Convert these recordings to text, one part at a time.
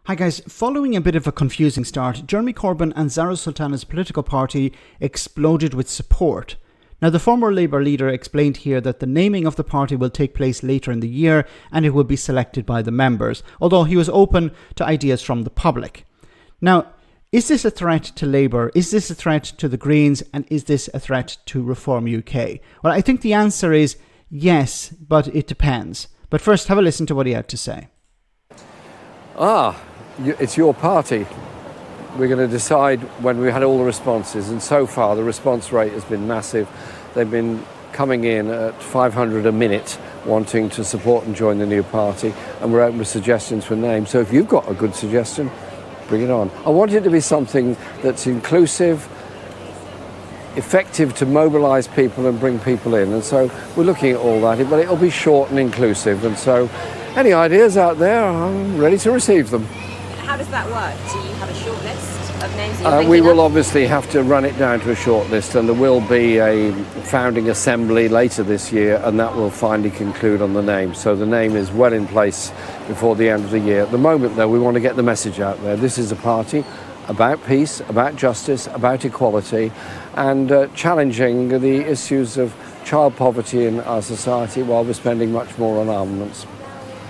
Hi guys, following a bit of a confusing start, Jeremy Corbyn and Zarah Sultana's political party exploded with support. Now, the former Labour leader explained here that the naming of the party will take place later in the year and it will be selected by the members, although he was open to ideas from the public. Now, is this a threat to Labour? Is this a threat to the Greens? And is this a threat to Reform UK? Well, I think the answer is yes, but it depends. But first, have a listen to what he had to say. It's your party. We're going to decide when we had all the responses, and so far the response rate has been massive. They've been coming in at 500 a minute wanting to support and join the new party, and we're open to suggestions for names. So if you've got a good suggestion, bring it on. I want it to be something that's inclusive, effective to mobilise people and bring people in, and so we're looking at all that, but it'll be short and inclusive, and so any ideas out there, I'm ready to receive them. How does that work? Do you have a short list of names that you're We will of? obviously have to run it down to a short list, and there will be a founding assembly later this year, and that will finally conclude on the name. So the name is well in place before the end of the year. At the moment, though, we want to get the message out there. This is a party about peace, about justice, about equality, and challenging the issues of child poverty in our society while we're spending much more on armaments.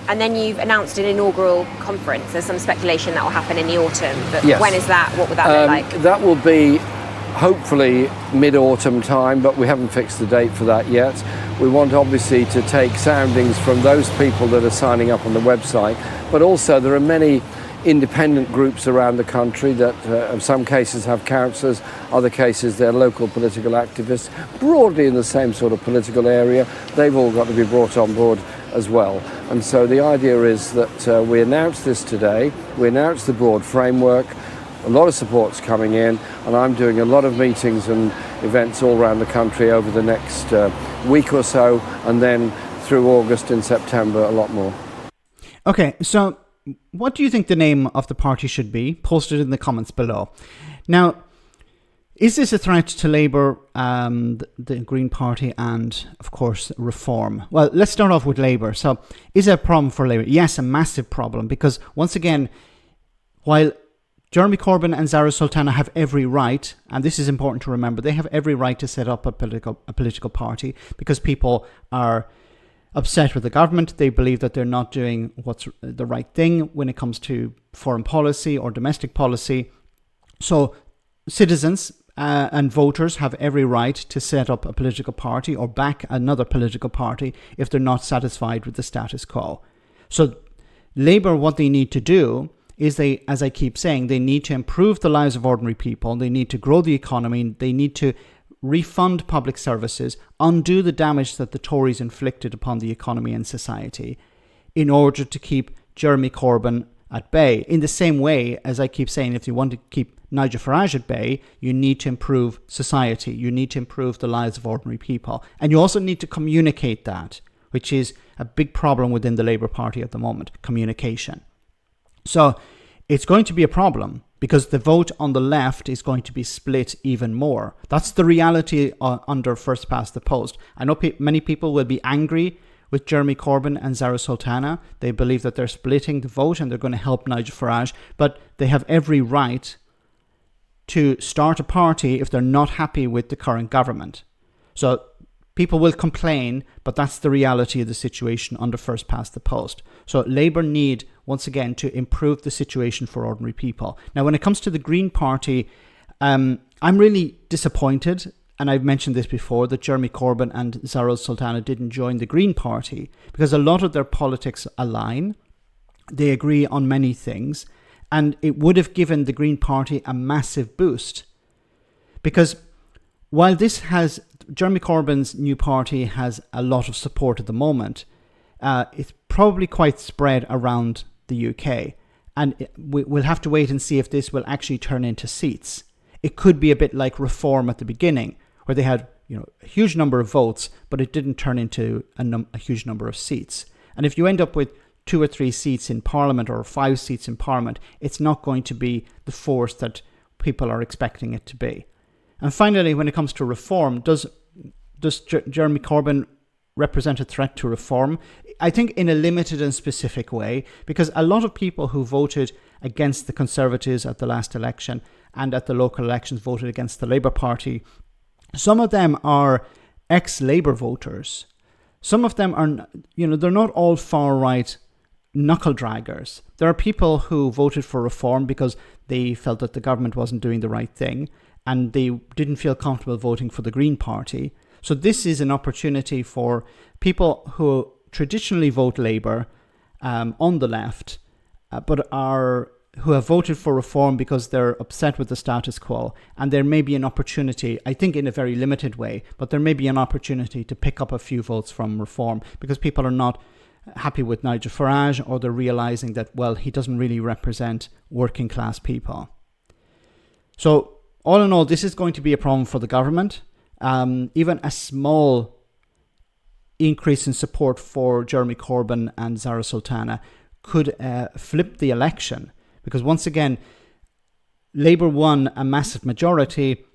And then you've announced an inaugural conference. There's some speculation that will happen in the autumn. But Yes. When is that? What would that look like? That will be hopefully mid-autumn time, but we haven't fixed the date for that yet. We want obviously to take soundings from those people that are signing up on the website, but also there are many independent groups around the country that in some cases have councillors, other cases they're local political activists, broadly in the same sort of political area. They've all got to be brought on board as well. And so the idea is that we announce this today, we announce the broad framework, a lot of support's coming in, and I'm doing a lot of meetings and events all around the country over the next week or so, and then through August and September a lot more. Okay, so what do you think the name of the party should be? Post it in the comments below. Now, is this a threat to Labour, the Green Party, and, of course, Reform? Well, let's start off with Labour. So, is it a problem for Labour? Yes, a massive problem, because, once again, while Jeremy Corbyn and Zarah Sultana have every right, and this is important to remember, they have every right to set up a political party, because people are upset with the government. They believe that they're not doing what's the right thing when it comes to foreign policy or domestic policy. So, citizens and voters have every right to set up a political party or back another political party if they're not satisfied with the status quo. So Labour, what they need to do is they, as I keep saying, they need to improve the lives of ordinary people. They need to grow the economy. They need to refund public services, undo the damage that the Tories inflicted upon the economy and society in order to keep Jeremy Corbyn at bay. In the same way, as I keep saying, if you want to keep Nigel Farage at bay, you need to improve society. You need to improve the lives of ordinary people. And you also need to communicate that, which is a big problem within the Labour Party at the moment, communication. So it's going to be a problem because the vote on the left is going to be split even more. That's the reality under First Past the Post. I know many people will be angry with Jeremy Corbyn and Zarah Sultana. They believe that they're splitting the vote and they're going to help Nigel Farage, but they have every right to start a party if they're not happy with the current government. So people will complain, but that's the reality of the situation under First Past the Post. So Labour need, once again, to improve the situation for ordinary people. Now, when it comes to the Green Party, I'm really disappointed, and I've mentioned this before, that Jeremy Corbyn and Zarah Sultana didn't join the Green Party because a lot of their politics align. They agree on many things, and it would have given the Green Party a massive boost. Because while Jeremy Corbyn's new party has a lot of support at the moment, it's probably quite spread around the UK. And we'll have to wait and see if this will actually turn into seats. It could be a bit like Reform at the beginning, where they had a huge number of votes, but it didn't turn into a huge number of seats. And if you end up with 2 or 3 seats in Parliament or 5 seats in Parliament, it's not going to be the force that people are expecting it to be. And finally, when it comes to Reform, does Jeremy Corbyn represent a threat to Reform? I think in a limited and specific way, because a lot of people who voted against the Conservatives at the last election and at the local elections voted against the Labour Party. Some of them are ex-Labour voters. Some of them are, they're not all far-right knuckle draggers. There are people who voted for reform because they felt that the government wasn't doing the right thing and they didn't feel comfortable voting for the Green Party. So this is an opportunity for people who traditionally vote Labour on the left, but who have voted for reform because they're upset with the status quo. And there may be an opportunity, I think in a very limited way, but there may be an opportunity to pick up a few votes from reform because people are not happy with Nigel Farage, or they're realising that, well, he doesn't really represent working class people. So all in all, this is going to be a problem for the government. Even a small increase in support for Jeremy Corbyn and Zarah Sultana could flip the election, because once again, Labour won a massive majority,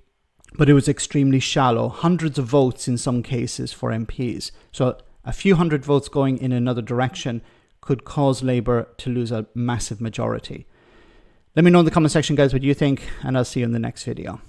but it was extremely shallow, hundreds of votes in some cases for MPs. So a few hundred votes going in another direction could cause Labour to lose a massive majority. Let me know in the comment section, guys, what you think, and I'll see you in the next video.